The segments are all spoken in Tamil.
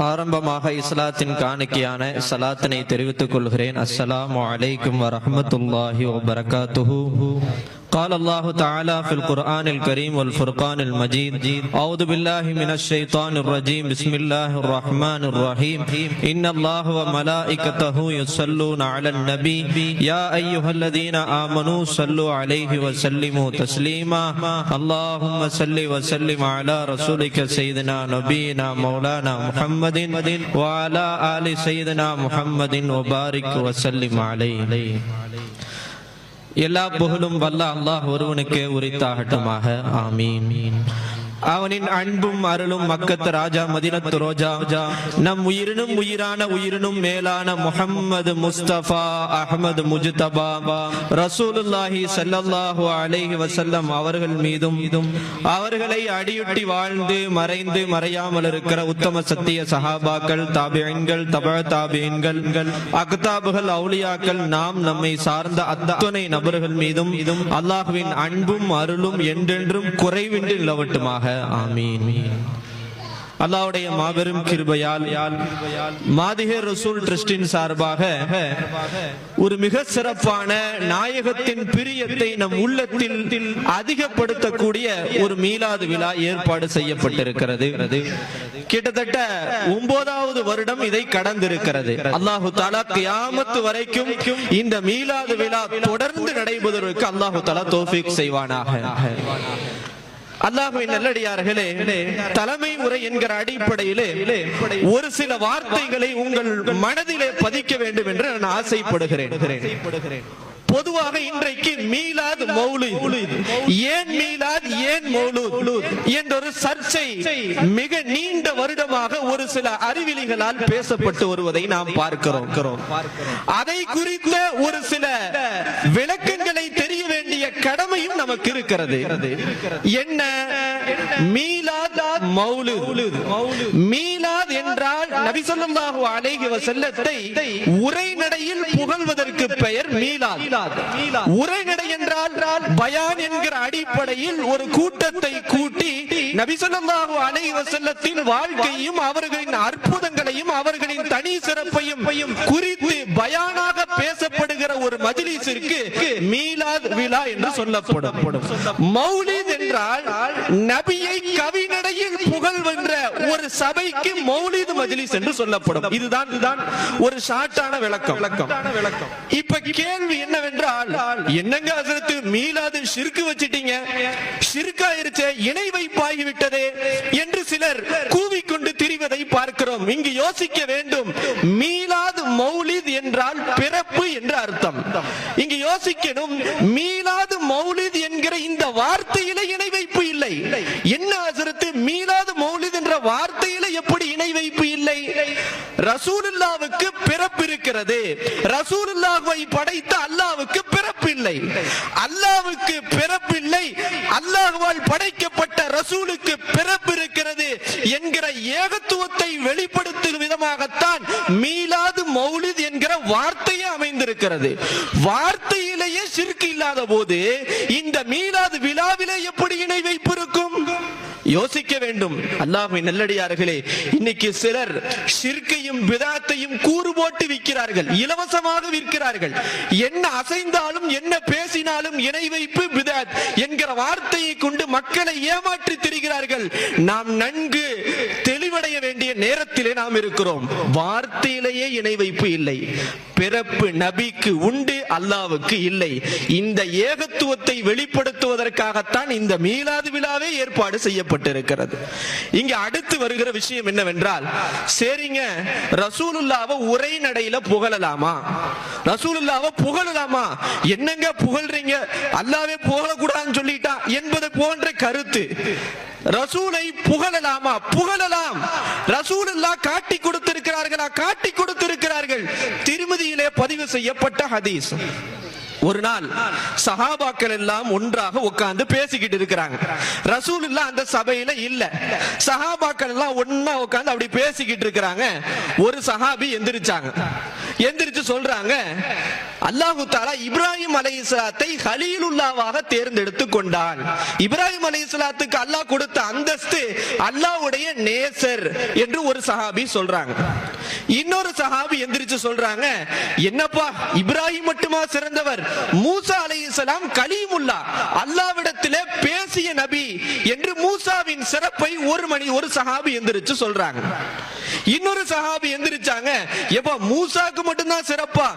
ஆரம்பமாக இஸ்லாத்தின் காணிக்கையான சலாத்தினை தெரிவித்துக் கொள்கிறேன். அஸ்ஸலாமு அலைக்கும் வரஹ்மத்துல்லாஹி வபரகாத்துஹு. قال الله تعالى في القرآن الكريم والفرقان المجيد أعوذ بالله من الشيطان الرجيم بسم الله الرحمن الرحيم إن الله وملائكته يصلون على النبي يا أيها الذين آمنوا صلوا عليه وسلموا تسليما اللهم صل وسلم على رسولك سيدنا نبينا مولانا محمد وعلى آل سيدنا محمد وبارك وسلم عليه. எல்லா புகழும் வல்ல அல்லாஹ் ஒருவனுக்கே உரித்தாகட்டுமாக. ஆமீன். அவனின் அன்பும் அருளும் மக்கத்து ராஜா மதீனத்து ரோஜா நம் உயிரினும் உயிரான உயிரினும் மேலான முஹம்மது முஸ்தபா அஹ்மது முஜ்தபா ரசூலுல்லாஹி ஸல்லல்லாஹு அலைஹி வஸல்லம் அவர்கள் மீதும் அவர்களை அடியுட்டி வாழ்ந்து மறைந்து மறையாமல் இருக்கிற உத்தம சத்திய சஹாபாக்கள், தாபிஈன்கள், தபஅ தாபிஈன்கள், அக்தாபுகள், அவுலியாக்கள், நாம் நம்மை சார்ந்த அத்தனை நபர்கள் மீதும் அல்லாஹ்வின் அன்பும் அருளும் என்றென்றும் குறைவின்றி நிலவட்டுமாக. ஆமீன். அல்லாஹ்வுடைய மாபெரும் கிருபையால் மாதிஹே ரசூல் ட்ரஸ்டின் சார்பாக ஒரு மிக சிறப்பான நாயகத்தின் பிரியத்தை நம் உள்ளத்தில் அதிகப்படுத்தக்கூடிய ஒரு மீலாது விழா ஏற்பாடு செய்யப்பட்டிருக்கிறது. கிட்டத்தட்ட 9வது வருடம் இதை கடந்திருக்கிறது. அல்லாஹு தஆலா கியாமத் வரைக்கும் இந்த மீலாது விழா தொடர்ந்து நடைபெறுவதற்கு அல்லாஹு தஆலா தௌஃபீக் செய்வானாக. அல்லாஹ்வின் நல்லடியார்களே, தலைமை உரை என்கிற அடிப்படையிலே ஒரு சில வார்த்தைகளை உங்கள் மனதிலே பதிக்க வேண்டும் என்று நான் ஆசைப்படுகிறேன். பொதுவாக இன்றைக்கு மீலாத் மௌலூத், ஏன் மீலாத் ஏன் மௌலூத் என்ற ஒரு சர்ச்சை மிக நீண்ட வருடமாக ஒரு சில அறிவிலிகளால் பேசப்பட்டு வருவதை நாம் பார்க்கிறோம். அதை குறித்த ஒரு சில விளக்கங்களை தெரிய வேண்டிய கடமையும் நமக்கு இருக்கிறது. என்ன மீலாத் மௌலூத்? மீலாத் என்றால் நபி ஸல்லல்லாஹு அலைஹி வஸல்லத்தை உரைநடையில் புகழ்வதற்கு பெயர் மீலாத். உரைநடை என்றால் பயான் என்கிற அடிப்படையில் ஒரு கூட்டத்தை கூட்டி நபி ஸல்லல்லாஹு அலைஹி வஸல்லத்தின் வாழ்க்கையும் அவர்களின் அற்புதங்களையும் அவர்களின் தனி சிறப்பையும் குறித்து பயானாக பேசப்படுகிற ஒரு மஜ்லிஸிற்கு மீலாத் விழா என்று சொல்லப்படும். மௌலித் என்றால் நபியை கவிநடையில் புகழ்கின்ற ஒரு சபைக்கு மௌலித் மஜ்லிஸ் என்று சொல்லப்படும். இதுதான் ஒரு ஷார்ட்டான விளக்கம். இப்ப கேள்வி என்னவென்றால், என்னங்க ஹஜ்ரத் மீலாது ஷிர்க் வச்சிட்டீங்க, ஷிர்காயிருச்சே, இணை வைப்பாகி விட்டதே என்று சிலர் கூவிக்கொண்டு திரிவதை பார்க்கிறோம். இங்கு யோசிக்க வேண்டும். மீலாது மௌலித் என்றால் பிறப்பு என்று அர்த்தம். இங்கு யோசிக்கணும். மீலாது மௌலித் என்கிற இந்த வார்த்தையில இணை வைப்பு இல்லை. என்ன ஹஜ்ரத், மீலாது மௌலித் என்ற வார்த்தையில எப்படி இணை வைப்பு இல்லை? ரசூலுல்லாஹ்வுக்கு பிறப்பு இருக்கிறது. ரசூலுல்லாஹ்வை படைத்த அல்லாஹ்வுக்கு பிறப்பில்லை. அல்லாஹ்வுக்கு பிறப்பில்லை, அல்லாஹ்வால் படைக்கப்பட்ட ரசூலுக்கு பிறப்பு இருக்கிறது என்கிற ஏகத்துவத்தை வெளிப்படுத்தும் விதமாகத்தான் மீலாது மௌலித் என்கிற வார்த்தையே அமைந்திருக்கிறது. வார்த்தையிலேயே ஷிர்க் இல்லாத போது இந்த மீலாது விழாவிலே எப்படி இணை வைப்பு இருக்கும்? யோசிக்க வேண்டும். அல்லாஹ்வின் நல்லடியார்களே, இன்னைக்கு சிலர் ஷிர்கையும் பிதஅத்தையும் கூறு போட்டு விற்கிறார்கள், இலவசமாக விற்கிறார்கள். என்ன அசைந்தாலும் என்ன பேசினாலும் இணை வைப்பு பிதஅத் என்கிற வார்த்தையை கொண்டு மக்களை ஏமாற்றி திரிகிறார்கள். நாம் நன்கு தெளிவடைய வேண்டிய நேரத்திலே நாம் இருக்கிறோம். வார்த்தையிலேயே இணை வைப்பு இல்லை. பிறப்பு நபிக்கு உண்டு, அல்லாஹ்வுக்கு இல்லை. இந்த ஏகத்துவத்தை வெளிப்படுத்துவதற்காகத்தான் இந்த மீலாது விழாவே ஏற்பாடு செய்யப்பட்டிருக்கிறது. இங்க அடுத்து வருகிற விஷயம் என்னவென்றால், சரிங்க, ரசூலுல்லாஹ்வை உரைநடையில புகழலாமா? ரசூலுல்லாஹ்வை புகழலாமா? என்னங்க புகழ்றீங்க, அல்லாஹ்வே புகழக்கூடாதுன்னு சொல்லிட்டா என்பது போன்ற கருத்து. ரசூலை புகழலாமா? புகழலாம். ரசூலுல்லாஹ் காட்டி கொடுத்திருக்கிறார்களா? காட்டி கொடுத்திருக்கிறார்கள். திருமதியிலே பதிவு செய்யப்பட்ட ஹதீஸ். ஒரு நாள் சஹாபாக்கள் எல்லாம் ஒன்றாக உட்கார்ந்து பேசிக்கிட்டு இருக்கிறாங்க. ரசூலுல்லாஹ் அந்த சபையில இல்ல. சஹாபாக்கள் எல்லாம் ஒண்ணா உட்கார்ந்து அப்படி பேசிக்கிட்டு இருக்கிறாங்க. ஒரு சஹாபி எந்திரிச்சாங்க. எந்திரிச்சு சொல்றாங்க, அல்லாஹ் தஆலா இப்ராஹிம் அலைஹிஸ்ஸலாத்தை கலீலுல்லாஹ்வாக தேர்ந்தெடுத்து கொண்டான். இப்ராஹிம் அலைஹிஸ்ஸலாத்துக்கு அல்லாஹ் கொடுத்த அந்தஸ்து அல்லாஹ்வுடைய நேசர் என்று ஒரு சஹாபி சொல்றாங்க. இன்னொரு சஹாபி எந்திரிச்சு சொல்றாங்க, என்னப்பா இப்ராஹிம் மட்டுமா சிறந்தவர், மூசா அலைஹிஸ்ஸலாம் கலீமுல்லாஹ் அல்லாஹ்விடத்திலே பேசிய நபி என்று மூசாவின் சிறப்பை ஒரு சஹாபி எந்திரிச்சு சொல்றாங்க. இன்னொரு சஹாபி எந்திரிச்சாங்க, எப்பா மூசாக்கு மட்டும்தான் சிறப்பா,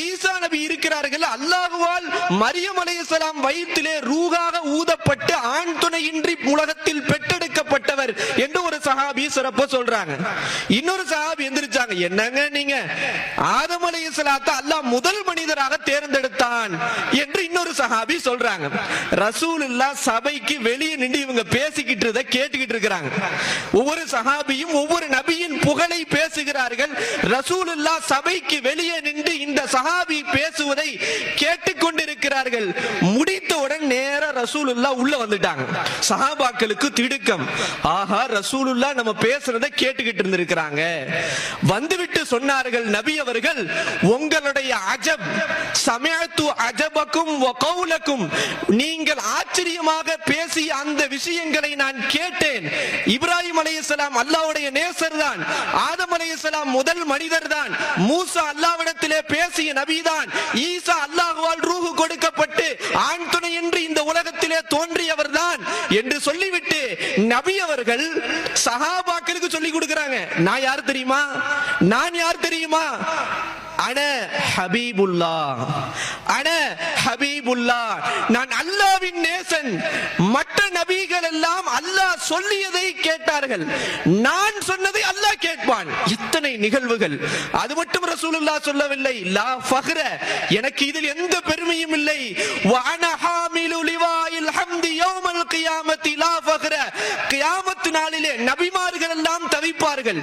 ஈசா நபி இருக்கிறார்கள், அல்லாஹ்வால் மரியம் அலைஹிஸ்ஸலாம் வயிற்றிலே ரூஹாக ஊதப்பட்டு ஆண் துணையின்றி உலகத்தில் பெற்றெடுக்கப்பட்டவர் என்று ஒரு சஹாபி சிறப்பா சொல்றாங்க. இன்னொரு சஹாபி எந்திரிச்சாங்க, என்னங்க நீங்க ஆதம் அலைஹிஸ்ஸலாத்தை அல்லாஹ் முதல் மனிதராக தேர்ந்தெடுத்தான் என்று இன்னொரு சஹாபி சொல்றாங்க. ரசூலுல்லாஹ் சபைக்கு வெளியே நின்று இவங்க பேசிக்கிட்டு கேட்டுக்கிட்டு இருக்கிறாங்க. ஒவ்வொரு சஹாபியும் ஒவ்வொரு நபியின் புகழை பேசுகிறார்கள். ரசூலுல்லாஹ் சபைக்கு வெளியே நின்று இந்த சஹாபி பேசுவதை கேட்டுக்கொண்டிருக்கிறார்கள். முடித்தவுடன் நேர ரசூலுல்லாஹ் உள்ள வந்துட்டாங்க. சஹாபாக்களுக்கு திடுக்கம், ஆஹா ரசூலுல்லாஹ் நம்ம பேசுறதை கேட்டுக்கிட்டு இருந்திருக்கிறாங்க. வந்துவிட்டு சொன்னார்கள், நபி அவர்கள், உங்களுடைய அஜப் சமஅத்து அஜபக்கும் வ கௌலக்கும், நீங்கள் ஆச்சரியமாக பேசிய அந்த விஷயங்களை நான் கேட்டேன். இப்ராஹிம் அலைஹிஸ்ஸலாம் அல்லாஹ்வுடைய நேசர் தான், ஆதம் அலைஹிஸ்ஸலாம் முதல் மனிதர் தான், மூசா அல்லாஹ்விடத்திலே பேசிய நபிதான், ஈசா அல்லாஹ்வால் ரூஹ் கொடுக்கப்பட்டு ஆண் துணையின்றி இந்த உலகத்திலே தோன்றியவர் தான் என்று சொல்லிவிட்டு நபி அவர்கள் சஹாபாக்களுக்கு சொல்லி கொடுக்கிறாங்க, நான் யார் தெரியுமா, நான் யார் தெரியுமா, அன ஹபீபுல்லாஹ், அன ஹபீபுல்லாஹ், நான் அல்லாஹ்வின் நேசன். மற்ற நபிகள் எல்லாம் அல்லாஹ் சொல்லியதை கேட்டார்கள், நான் சொன்னதை அல்லாஹ் கேட்பான். இத்தனை நிகழ்வுகள். அது மட்டும் ரசூலுல்லாஹ் சொல்லவில்லை, லா ஃபஹ்ர, எனக்கு இதில் எந்த பெருமையும் இல்லை, வ அன ஹாமிலு லிவாயில் ஹம்தி யௌமல் கியாமத்தி லா ஃபஹ்ர, கியாமத் நாளிலே நபிமார்கள் எல்லாம் தவிப்பார்கள்,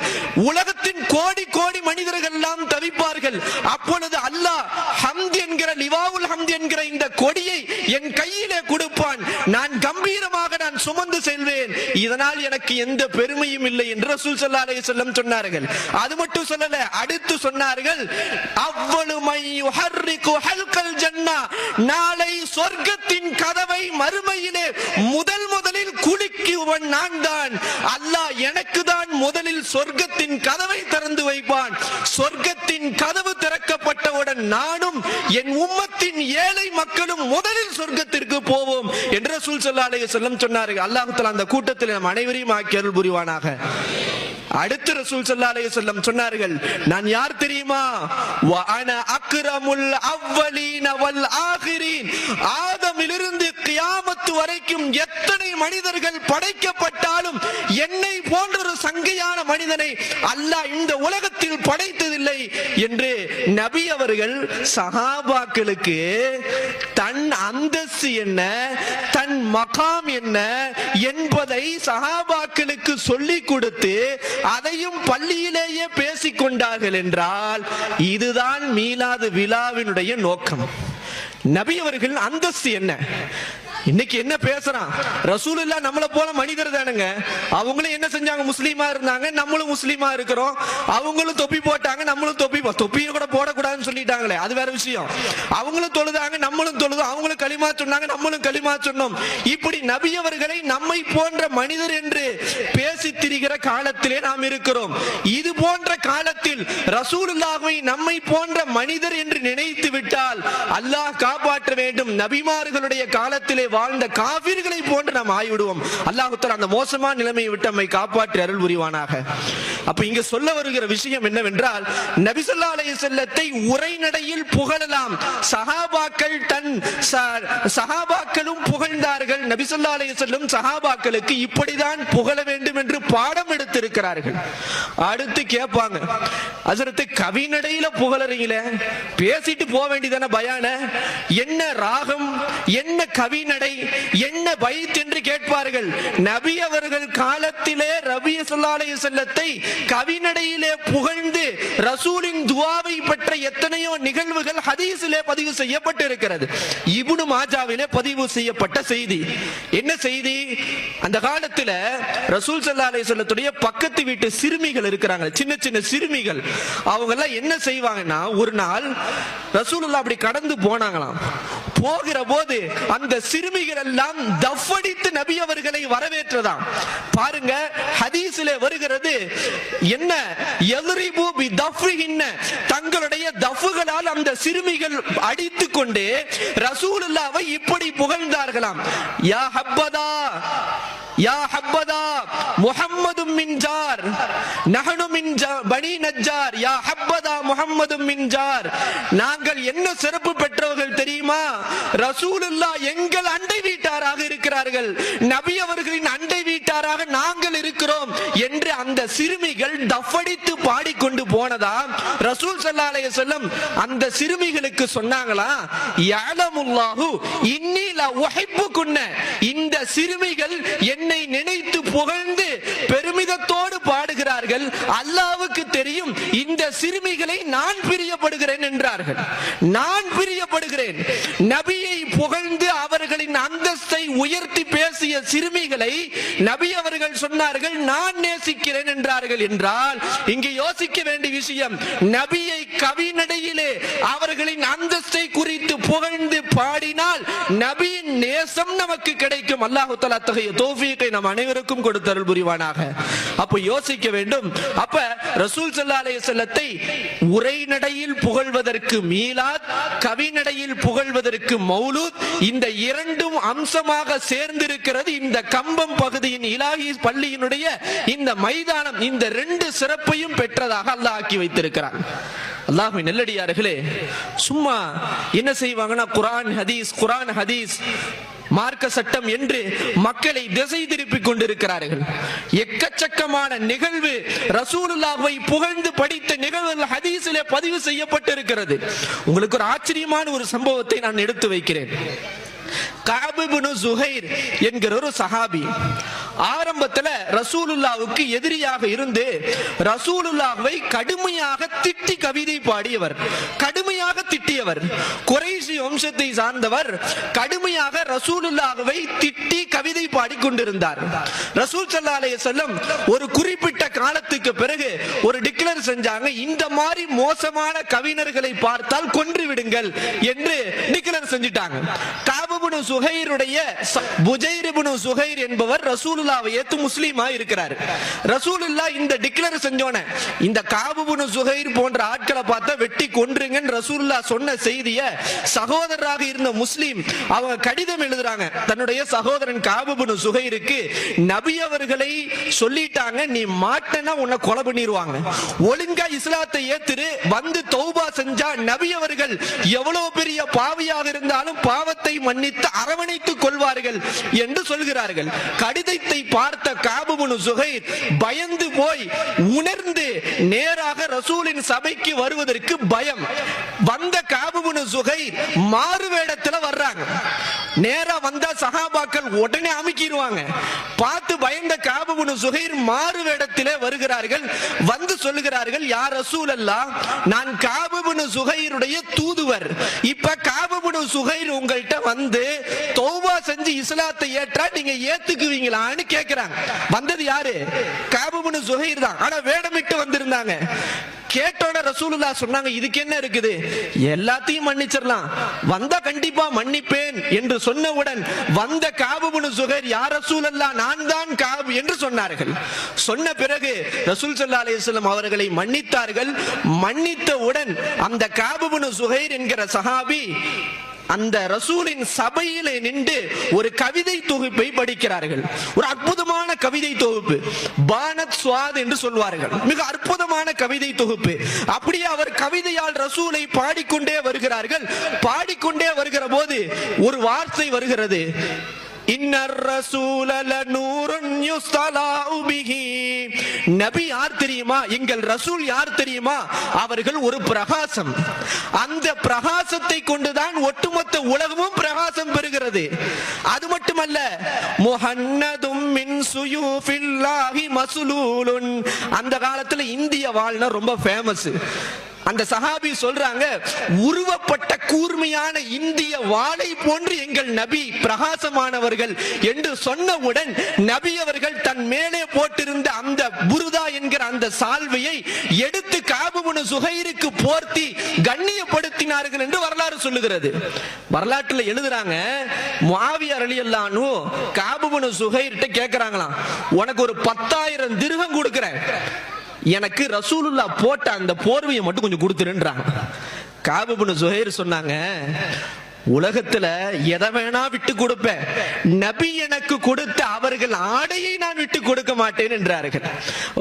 உலகத்தின் கோடி கோடி மனிதர்கள் எல்லாம் தவிப்பார்கள். அப்பொழுது அல்லாஹ் ஹம்த் என்கிற லிவாவுல் ஹம்த் என்கிற இந்த கொடியை என் கையிலே கொடுப்பான், நான் கம்பீரமாக நான் சுமந்து செல்வேன், இதனால் எனக்கு எந்த பெருமையும் இல்லை என்று ரசூல் ஸல்லல்லாஹு அலைஹி வஸல்லம் சொன்னார்கள். அது மட்டும் சொல்லல, அடுத்து சொன்னார்கள், அவ்வளு மை யுஹர்ரிகு ஹல்கல் ஜன்னah, நாளை சொர்க்கத்தின் கதவை மறுமையிலே முதலில் குலுக்குவன் நான் தான், அல்லாஹ் எனக்கு தான் முதலில் சொர்க்கத்தின் கதவை திறந்து வைப்பான். சொர்க்கத்தின் கதவு திறக்கப்பட்டவுடன் நானும் என் உம்மத்தின் ஏழை மக்களும் முதலில் சொர்க்கத்திற்கு போவோம் என்று ரசூல் ஸல்லல்லாஹு அலைஹி வஸல்லம் சொன்னார்கள். அல்லாஹ் தஆலா அந்த கூட்டத்தில் நம் அனைவரையும் ஆக்கி அருள் புரிவானாக. அடுத்து ரசூல் ஸல்லல்லாஹு அலைஹி வஸல்லம் சொன்னார்கள், நான் யார் தெரியுமா, வ அன அக்ரமுல் அவ்வலீன வல் ஆகிரீன், ஆதமிலிருந்து கியாமத் வரைக்கும் எத்தனை மனிதர்கள் படைக்கப்பட்டாலும் என்னை போன்ற ஒரு சங்கையான மனிதனை அல்லாஹ் இந்த உலகத்தில் படைத்ததில்லை என்று நபி அவர்கள் சஹாபாக்களுக்கு தன் அந்தஸ்து என்ன, தன் மகாம் என்ன என்பதை சஹாபாக்களுக்கு சொல்லிக் கொடுத்து அதையும் பள்ளியிலேயே பேசிக் கொண்டார்கள் என்றால் இதுதான் மீலாது விழாவினுடைய நோக்கம். நபி அவர்கள் அந்தஸ்து என்ன, இன்னைக்கு என்ன பேசுறான், ரசூலுல்லாஹ் நம்மள போல மனிதர் தானுங்க, அவங்களும் என்ன செஞ்சாங்க, முஸ்லீமா இருந்தாங்க, நம்மளும் முஸ்லீமா இருக்கிறோம், அவங்களும் தொப்பி போட்டாங்க, நம்மளும் தொப்பியை கூட போடக்கூடாதுன்னு சொல்லிட்டாங்களே, அது வேற விஷயம். அவங்களும் தொழுதாங்க, நம்மளும் தொழுதோம், அவங்களும் களிமா சொன்னாங்க, நம்மளும் களிமா சொன்னோம். இப்படி நபி அவர்களை நம்மை போன்ற மனிதர் என்று பேசி திரிகிற காலத்திலே நாம் இருக்கிறோம். இது போன்ற காலத்தில் ரசூலுல்லாஹ்வை நம்மை போன்ற மனிதர் என்று நினைத்து விட்டால் அல்லாஹ் காப்பாற்ற வேண்டும். நபிமார்களுடைய காலத்திலே வாழ்ந்த காபிர்களை போன்று நாம் ஆகிவிடுவோம். அல்லாஹ் தஆலா அந்த மோசமான நிலைமையை விட்டு நம்மை காப்பாற்றி அருள் புரிவானாக. அப்ப இங்க சொல்ல வருகிற விஷயம் என்னவென்றால், நபி ஸல்லல்லாஹு அலைஹி வஸல்லத்தை உரைநடையில் புகழலாம், சஹாபாக்களும் புகழ்ந்தார்கள். நபி ஸல்லல்லாஹு அலைஹி வஸல்லம் சஹாபாக்களுக்கு இப்படிதான் புகழ வேண்டும் என்று பாடம் எடுத்திருக்கிறார்கள். அடுத்து கேட்பாங்க, ஹஜ்ரத் கவிநடையில புகழறீங்களே, பேசிட்டு போக வேண்டியதான பயான, என்ன ராகம், என்ன கவிநடை, என்ன பைத் என்று கேட்பார்கள். நபி அவர்கள் காலத்திலே ரபி ஸல்லல்லாஹு அலைஹி வஸல்லத்தை கவிநடையிலே புகழ்ந்து ரசூலின் துஆவை பெற்ற எத்தனையோ நிகழ்வுகள் ஹதீஸிலே பதிவு செய்யப்பட்டிருக்கிறது. இப்னு மாஜாவிலே பதிவு செய்யப்பட்ட செய்தி. என்ன செய்தி? அந்த காலத்துல ரசூல் ஸல்லல்லாஹு அலைஹி வஸல்லத்துடைய பக்கத்து வீட்டு சிறுமிகள் இருக்கிறாங்க, சின்ன சின்ன சிறுமிகள். அவங்க எல்லாம் என்ன செய்வாங்கன்னா, ஒரு நாள் ரசூலுல்லாஹ் அப்படி கடந்து போனாங்களாம். போகிற போது அந்த சிறுமிகள் எல்லாம் தஃபடித்து நபி அவர்களை வரவேற்றதாம். பாருங்க, ஹதீஸிலே வருகிறது, என்ன யத்ரிபு பி தஃபிஹின்ன, தங்களுடைய தஃபுகளால் அந்த சிறுமிகள் அடித்துக் கொண்டு ரசூலுல்லாஹ்வை இப்படி புகழ்ந்தார்களாம். யா ஹப்பதா யா ஹப்பதா முஹம்மதும் மின் ஜார் நஹனு மின் பனி நஜ்ஜார், யா ஹப்பதா முஹம்மதும் மின் ஜார், நாங்கள் என்ன சிறப்பு பெற்றவர்கள் தெரியுமா? ரசூலுல்லாஹ் எங்கள் அண்டை வீட்டாராக இருக்கிறார்கள், நபி அவர்களின் அண்டை வீட்டாராக நாங்கள் இருக்கிறோம் என்று அந்த சிறுமிகள் தஃபடித்து பாடிக்கொண்டு போனதா ரசூல் ஸல்லல்லாஹு அலைஹி வஸல்லம் அந்த சிறுமிகளுக்கு சொன்னாங்களா, யஅலமுல்லாஹு இன்னி லா உஹிப்புகுன்ன, இந்த சிறுமிகள் என்னை நினைத்து புகழ்ந்து பெருமிதத்தோடு பாடுகிறார்கள், அல்லாஹ்வுக்கு தெரியும் இந்த சிறுமிகளை நான் பிரியப்படுகிறேன் என்றார்கள். நான் பிரியப்படுகிறேன். நபியை புகழ்ந்து அவர்களின் அந்தஸ்தை உயர்த்தி பேசிய சிறுமிகளை நபி அவர்கள் சொன்னார்கள் நான் நேசிக்கிறேன் என்றார்கள். என்றால் இங்கு யோசிக்க வேண்டிய விஷயம், நபியை கவிநடையிலே அவர்களின் அந்தஸ்தை குறித்து புகழ்ந்து பாடினால் நபியின் நேசம் நமக்கு கிடைக்கும். அல்லாஹ் தஆலா அத்தகைய தௌஃபீகை நம் அனைவருக்கும் கொடுத்தருள் புரிவானாக. அப்ப யோசிக்க வேண்டும். அப்ப ரசூல் ஸல்லல்லாஹு அலைஹி வஸல்லத்தை உரைநடையில் புகழ்வதற்கு மீலாத், கவிநடையில் புகழ்வதற்கு மௌலூத், இந்த இரண்டும் அம்சமாக சேர்ந்திருக்கிறது இந்த கம்பம் பகுதியின் இலாஹி பள்ளியினுடைய இந்த மைதானம். இந்த ரெண்டு சிறப்பையும் பெற்றதாக அல்லாஹ் ஆக்கி வைத்திருக்கிறார். அல்லாஹ்வின் நல்லடியார்களே, சும்மா என்ன செய்வாங்கன்னா குர்ஆன் ஹதீஸ், குர்ஆன் ஹதீஸ், மார்க்க சட்டம் என்று மக்களை திசை திருப்பிக் கொண்டிருக்கிறார்கள். எக்கச்சக்கமான நிகழ்வு ரசூலுல்லாஹ்வை புகழ்ந்து படித்த நிகழ்வுகள் ஹதீஸிலே பதிவு செய்யப்பட்டிருக்கிறது. உங்களுக்கு ஒரு ஆச்சரியமான ஒரு சம்பவத்தை நான் எடுத்து வைக்கிறேன். கஅப் இப்னு ஸுஹைர் என்கிற ஒரு சஹாபி ஆரம்பத்துல ரசூலுல்லாஹ்வுக்கு எதிரியாக இருந்து ரசூலுல்லாஹ்வை கடுமையாக திட்டி கவிதை பாடியவர், கடுமையாக திட்டியவர். குறைஷி வம்சத்தை சார்ந்தவர். கடுமையாக ரசூலுல்லாஹ்வை திட்டி கவிதை பாடி கொண்டிருந்தார். ரசூல் ஸல்லல்லாஹு அலைஹி வஸல்லம் ஒரு குறிப்பிட்ட காலத்துக்கு பிறகு ஒரு டிக்ளேர் செஞ்சாங்க, இந்த மாதிரி மோசமான கவிஞர்களை பார்த்தால் கொன்று விடுங்கள் என்று டிக்ளேர் செஞ்சிட்டாங்க. கஅப் இப்னு ஸுஹைருடைய புஜைர் இப்னு ஸுஹைர் என்பவர் ரசூலுல்லாஹ்வை ஏத்து முஸ்லிமா இருக்கிறார். ரசூலுல்லாஹ் இந்த டிக்ளேர் செஞ்சோனே இந்த கஅப் இப்னு ஸுஹைர் போன்ற ஆட்களை பார்த்தா வெட்டி கொன்றுங்கன்னு ரசூலுல்லாஹ் சொன்ன செய்தியை சகோதரராக இருந்த முஸ்லிம் அவங்க கடிதம் எழுதுறாங்க தன்னுடைய சகோதரன் கஅப் இப்னு ஸுஹைருக்கு. நபி அவர்களை சொல்லிட்டாங்க, நீ மாட்டேன்னா உன்னை கொலை பண்ணிடுவாங்க, ஒழுங்கா இஸ்லாத்தை ஏத்துரு, வந்து தௌபா செஞ்சா நபி அவர்கள் எவ்வளவு பெரிய பாவியாக இருந்தாலும் பாவத்தை மன்னித்து அரவணைத்துக் கொள்வார்கள் என்று சொல்கிறார்கள். கடிதத்தை பார்த்த கஅப் இப்னு ஸுஹைர் பயந்து போய் உணர்ந்து நேராக ரசூலின் சபைக்கு வருவதற்கு பயம். வந்த கஅப் இப்னு ஸுஹைர் மாறு வேடத்துல வர்றாங்க. நேரா வந்தா சஹாபாக்கள் உடனே அமுக்கிடுவாங்க. பார்த்து பயந்த கஅப் இப்னு ஸுஹைர் மாறு வேடத்திலே வருகிறார்கள். வந்து சொல்லுகிறார்கள், யா ரசூலல்லாஹ், நான் கஅப் இப்னு ஸுஹைருடைய தூதுவர். இப்ப கஅப் இப்னு ஸுஹைர் உங்கள்கிட்ட வந்து தௌபா செஞ்சு இஸ்லாத்தை ஏற்றா நீங்க ஏத்துக்குவீங்களான்னு கேக்குறாங்க. வந்தது யாரு? கஅப் இப்னு ஸுஹைர் தான். ஆனா வேடமிட்டு வந்திருந்தாங்க. கேட்டோட ரசூலுல்லாஹ் சொன்னாங்க, இதுக்கு என்ன இருக்குது, எல்லாத்தையும் மன்னிச்சிடலாம், வந்தா கண்டிப்பா மன்னிப்பேன் என்று சொன்னவுடன் வந்த கஅப் இப்னு ஸுஹைர், யா ரசூலல்லாஹ், நான் தான் கஅப் என்று சொன்னார்கள். சொன்ன பிறகு ரசூல் ஸல்லல்லாஹு அலைஹி வஸல்லம் அவர்களை மன்னித்தார்கள். மன்னித்தவுடன் அந்த கஅப் இப்னு ஸுஹைர் என்கிற சஹாபி அந்த ரசூலின் சபையிலே நின்று ஒரு கவிதை தொகுப்பை படிக்கிறார்கள். ஒரு அற்புதமான கவிதை தொகுப்பு, பானத் ஸ்வாத் என்று சொல்வார்கள். மிக அற்புதமான கவிதை தொகுப்பு. அப்படியே அவர் கவிதையால் ரசூலை பாடிக்கொண்டே வருகிறார்கள். பாடிக்கொண்டே வருகிற போது ஒரு வார்த்தை வருகிறது, இன்னர் ரசூல லநூருன் யுஸ்தலாஉ பிஹி. நபி யார் தெரியுமா? எங்கள் ரசூல் யார் தெரியுமா? அவர்கள் ஒரு பிரகாசம். அந்த பிரகாசத்தை கொண்டுதான் ஒட்டுமொத்த உலகமும் பிரகாசம் பெறுகிறது. அது மட்டுமல்ல, முஹன்னதும் மின் சுயூஃபில்லாஹி மஸ்லூலுன். அந்த காலத்துல இந்திய வாள்னா ரொம்ப ஃபேமஸ். அந்த சஹாபி சொல்றாங்க, உருவப்பட்ட கூர்மையான இந்திய வாளை போன்று எங்கள் நபி பிரகாசமானவர்கள் என்று சொன்னவுடன் நபி அவர்கள் தன் மேலே போட்டிருந்த அந்த புருதா என்கிற அந்த சால்வையை எடுத்து கஅப் இப்னு சுஹைருக்கு போர்த்தி கண்ணியப்படுத்தினார்கள் என்று வரலாறு சொல்லுகிறது. வரலாற்றில் எழுதுறாங்க, முஆவியா ரலியல்லாஹு அன்ஹு கஅப் இப்னு சுஹைர்ட்ட கேக்குறாங்களாம், உனக்கு ஒரு 10,000 திர்ஹம் கொடுக்கிறேன், எனக்கு ரசூலுல்லாஹ் போட்ட அந்த போர்வையை மட்டும் கொஞ்சம் கொடுத்துருன்றாங்க. கஅப் இப்னு சுஹைர் சொன்னாங்க, உலகத்துல எதை வேணா விட்டு கொடுப்பேன், நபி எனக்கு கொடுத்த அவர்கள் ஆடையை நான் விட்டு கொடுக்க மாட்டேன் என்றார்கள்.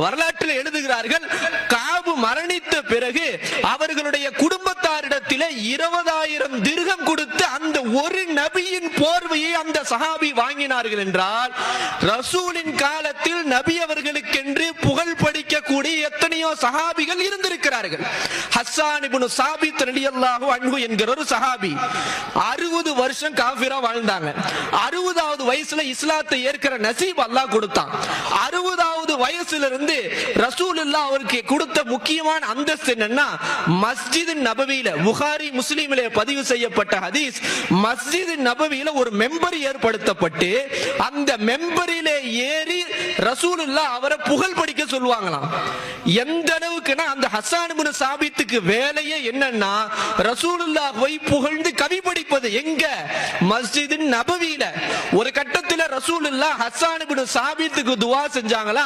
வரலாற்றில் எழுதுகிறார்கள், கஅப் மரணித்த பிறகு அவர்களுடைய குடும்பத்தாரிடத்திலே 20,000 திர்ஹம் கொடுத்து அந்த ஒரு நபியின் போர்வையை அந்த சஹாபி வாங்கினார்கள் என்றால், ரசூலின் காலத்தில் நபி அவர்களுக்கென்று புகழ் படிக்கக்கூடிய எத்தனையோ சஹாபிகள் இருந்திருக்கிறார்கள். ஹஸ்ஸான் இப்னு சாபித் ரலியல்லாஹு அன்ஹு என்கிற ஒரு சஹாபி 60 வருஷம் காஃபிரா வாழ்ந்தாங்க. 60வது வயசுல இஸ்லாத்தை ஏற்கிற நசீப் அல்லாஹ் கொடுத்தான். 60வது வயசுல இருந்து ரசூலுல்லாஹ் அவருக்கு கொடுத்த முக்கியமான அந்தஸ்து என்னன்னா, மஸ்ஜித் நபவியில, புகாரி முஸ்லிமிலே பதிவு செய்யப்பட்ட ஹதீஸ், மஸ்ஜித் நபவியில ஒரு மெம்பர் ஏற்படுத்தப்பட்டு அந்த மெம்பரிலே ஏறி ரசூலுல்லாஹ் அவரை புகழ் படிக்க சொல்லுவாங்களாம். எந்த அளவுக்குன்னா, அந்த ஹஸ்ஸான் இப்னு சாபித்துக்கு வேலையே என்னன்னா, ரசூலுல்லாஹ்வை புகழ்ந்து கவி படிப்பது. எங்க? மஸ்ஜித் நபவியில. ஒரு கட்டத்தில் ரசூலுல்லாஹ் ஹஸ்ஸான் இப்னு சாபித்துக்கு துஆ செஞ்சாங்களா,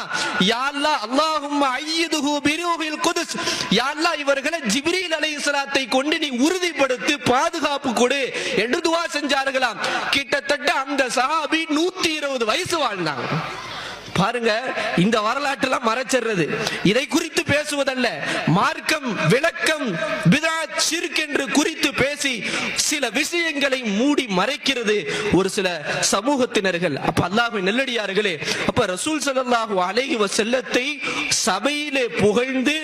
யா அல்லாஹ் அல்லாஹும்ம அய்யிதுஹு பிரூஹில் குதுஸ், யா அல்லாஹ் இவர்களை ஜிப்ரீல் அலைஹிஸ்ஸலாத்தை கொண்டு நீ உறுதிப்படுத்தி பாதுகாப்பு கொடு என்று துஆ செஞ்சார்களாம். கிட்டத்தட்ட அந்த சஹாபி 120 வயசு வாழ்ந்தாங்க. பாருங்க, இந்த வரலாற்றெல்லாம் மறைச்சிடுறது. இதை குறித்து பேசுவதல்ல, மார்க்கம், விளக்கம், பித்அத், ஷிர்க் என்று குறித்து பேசி சில விஷயங்களை மூடி மறைக்கிறது ஒரு சில சமூகத்தினர்கள். அப்ப அல்லாஹ்வின் நல்லடியார்களே, அப்ப ரசூல் ஸல்லல்லாஹு அலைஹி வஸல்லத்தை சபையிலே புகழ்ந்து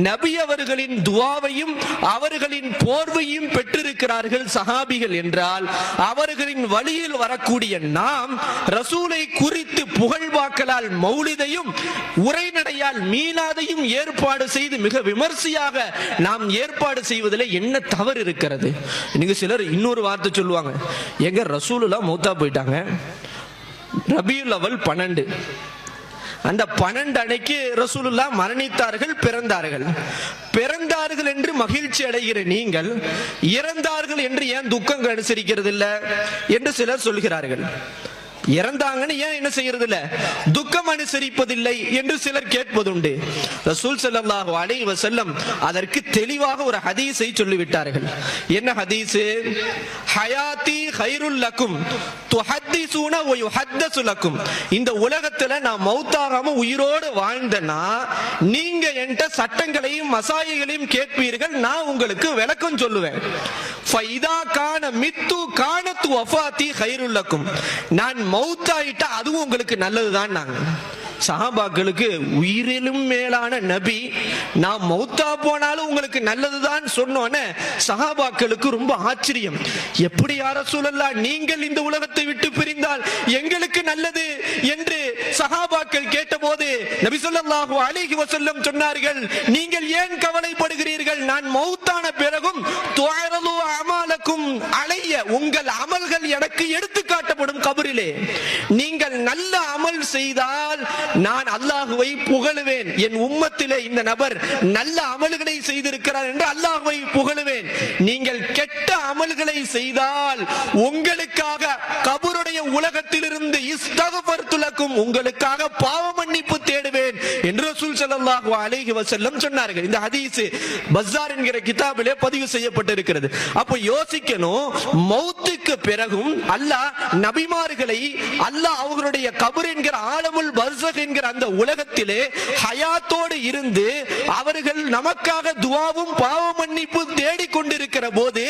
நபி அவர்களின் துஆவையும் அவர்களின் போர்வையும் பெற்றிருக்கிறார்கள் சஹாபிகள் என்றால், அவர்களின் வழியில் வரக்கூடிய நாம் ரசூலை குறித்து புகழ்வாக்கலால் மௌலிதையும் உரைநடையால் மீலாதையும் ஏற்பாடு செய்து மிக விமர்சையாக நாம் ஏற்பாடு செய்வதில் என்ன தவறு இருக்கிறது? நீங்க சிலர் இன்னொரு வார்த்தை சொல்லுவாங்க, எங்க ரசூலுல்லாஹ் மௌத்தா போயிட்டாங்க, ரபியுல் அவல் 12, அந்த 12 அன்னைக்கு ரசூலுல்லாஹ் மரணித்தார்கள், பிறந்தார்கள் என்று மகிழ்ச்சி அடைகிற நீங்கள் இறந்தார்கள் என்று ஏன் துக்கம் அனுசரிக்கிறது இல்லை என்று சிலர் சொல்கிறார்கள். இறந்தாங்கன்னு ஏன் என்ன செய்யறது இல்ல, துக்கம் அனுசரிப்பதில்லை என்று சிலர் கேட்பதுண்டு. ரசூல் ஸல்லல்லாஹு அலைஹி வஸல்லம் அதற்கு தெளிவாக ஒரு ஹதீஸை சொல்லிவிட்டார்கள். என்ன ஹதீஸ்? ஹயாத்தி கைருல் லக்கும் துஹத்திஸூன வ யுஹத்தஸு லக்கும். இந்த உலகத்துல நான் மௌத்தாகாம உயிரோடு வாழ்ந்தனா நீங்க என்கிட்ட சட்டங்களையும் மசாயிகளையும் கேட்பீர்கள், நான் உங்களுக்கு விளக்கம் சொல்லுவேன். ஃபைதா கான மித்து கானத் வஃபாத்தி கைருல் லக்கும். நான் மௌத்தாயிட்டா அதுவும் உங்களுக்கு நல்லதுதான். நாங்க சஹாபாக்களுக்கு உயிரிலும் மேலான நபி, நான் மௌத்தா போனாலும் உங்களுக்கு நல்லதுதான் சொன்னோன்னே சஹாபாக்களுக்கு ரொம்ப ஆச்சரியம். எப்படி யா ரசூலல்லாஹ், நீங்கள் இந்த உலகத்தை விட்டு பிரிந்தால் எங்களுக்கு நல்லது என்று சஹாபாக்கள் கேட்டபோது நபி ஸல்லல்லாஹு அலைஹி வஸல்லம் சொன்னார்கள், நீங்கள் ஏன் கவலைப்படுகிறீர்கள், நான் மௌத்தான பிறகும் துஅரது அமாலக்கும் அலைய, உங்கள் அமல்கள் எனக்கு எடுத்து காட்டப்படும் கபரிலே. நீங்கள் நல்ல அமல் செய்தால் நான் அல்லாஹ்வை புகழுவேன், என் உம்மத்திலே இந்த நபர் நல்ல அமல்களை செய்திருக்கிறார் என்று அல்லாஹ்வை புகழுவேன். நீங்கள் கெட்ட அமல்களை செய்தால் உங்களுக்காக கபருடைய உலகத்திலிருந்து இஸ்தக்ஃபர்து லக்கும், உங்களுக்காக பாவ மன்னிப்பு தேடுவேன் என்று ரசூல் ஸல்லல்லாஹு அலைஹி வஸல்லம் சொன்னார்கள். இந்த ஹதீஸ் பஸார் என்கிற கிதாபிலே பதிவு செய்யப்பட்டிருக்கிறது. அப்ப யோசிக்கணும், மௌத்துக்கு பிறகும் அல்லாஹ் நபிமார்களை, அல்லாஹ் அவர்களுடைய கபர் என்கிற ஆலமுல் பர்ஸக பர்சக் என்கிற அந்த உலகத்திலே ஹயாத்தோடு இருந்து அவர்கள் நமக்காக துஆவும் பாவ மன்னிப்பு தேடிக் கொண்டிருக்கிற போது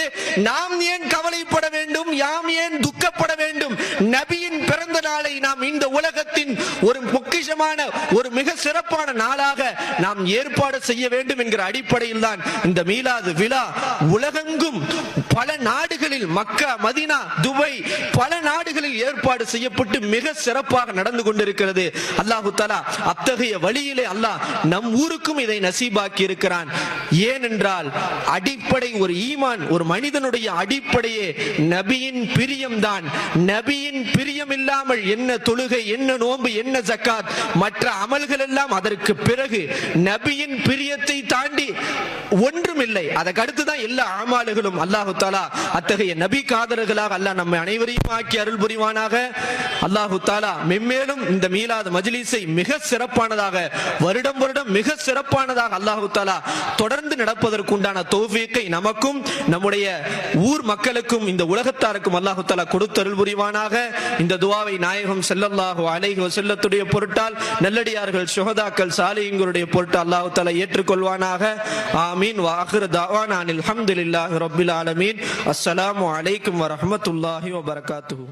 நாம் ஏன் கவலைப்பட வேண்டும், யாம் ஏன் துக்கப்பட வேண்டும்? நபியின் பிறந்த நாளை நாம் இந்த உலகத்தின் ஒரு பொக்கிஷமான ஒரு மிக சிறப்பான நாளாக நாம் ஏற்பாடு செய்ய வேண்டும் என்கிற அடிப்படையில் தான் இந்த மீலாது விழா உலகெங்கும் பல நாடுகளில், மக்கா, மதீனா, துபாய், பல நாடுகளில் ஏற்பாடு செய்யப்பட்டு மிக சிறப்பாக நடந்து கொண்டிருக்கிறது. அல்லாஹு தஆலா அத்தகைய வழியிலே அல்லாஹ் நம் ஊருக்கும் இதை நசீபாக்கி இருக்கிறான். ஏனென்றால் அடிப்படை ஒரு ஈமான், ஒரு மனிதனுடைய அடிப்படையே நபியின் பிரியம் தான். நபியின் பிரியம் இல்லாமல் என்ன தொழுகை, என்ன நோன்பு, என்ன ஜக்காத், மற்ற அமல்கள் எல்லாம் அதற்கு பிறகு. நபியின் பிரியத்தை தாண்டி ஒன்றும் இல்லை. அதற்கு அடுத்துதான் எல்லா அமால்களும். அல்லாஹு தஆலா அத்தகைய நபி காதலர்களாக அல்லாஹ் நம்மை அனைவரையும் ஆக்கி அருள் புரிவானாக. அல்லாஹு தஆலா மென்மேலும் இந்த மீலாது மஜ்லிஸை மிக சிறப்பானதாக, வருடம் வருடம் மிக சிறப்பானதாக அல்லாஹு தஆலா தொடர்ந்து நடப்பதற்குண்டான தௌஃபீக்கை நமக்கும் நம்முடைய ஊர் மக்களுக்கும் இந்த உலகத்தாருக்கும் அல்லாஹு தஆலா கொடுத்து அருள் புரிவானாக. இந்த துஆவை நாயகம் ஸல்லல்லாஹு அலைஹி வஸல்லத்துடைய பொருட்டால், நல்லடியார்கள், சுஹதாக்கள், சாலிஹீன்களுடைய பொருட்டால் அல்லாஹு தஆலா ஏற்றுக்கொள்வானாக. ஆமீன். வ ஆகிரு தஅவானா அல்ஹம்துலில்லாஹி ரப்பில் ஆலமீன். அஸ்ஸலாமு அலைக்கும் வ ரஹ்மத்துல்லாஹி வ பரகாத்துஹு.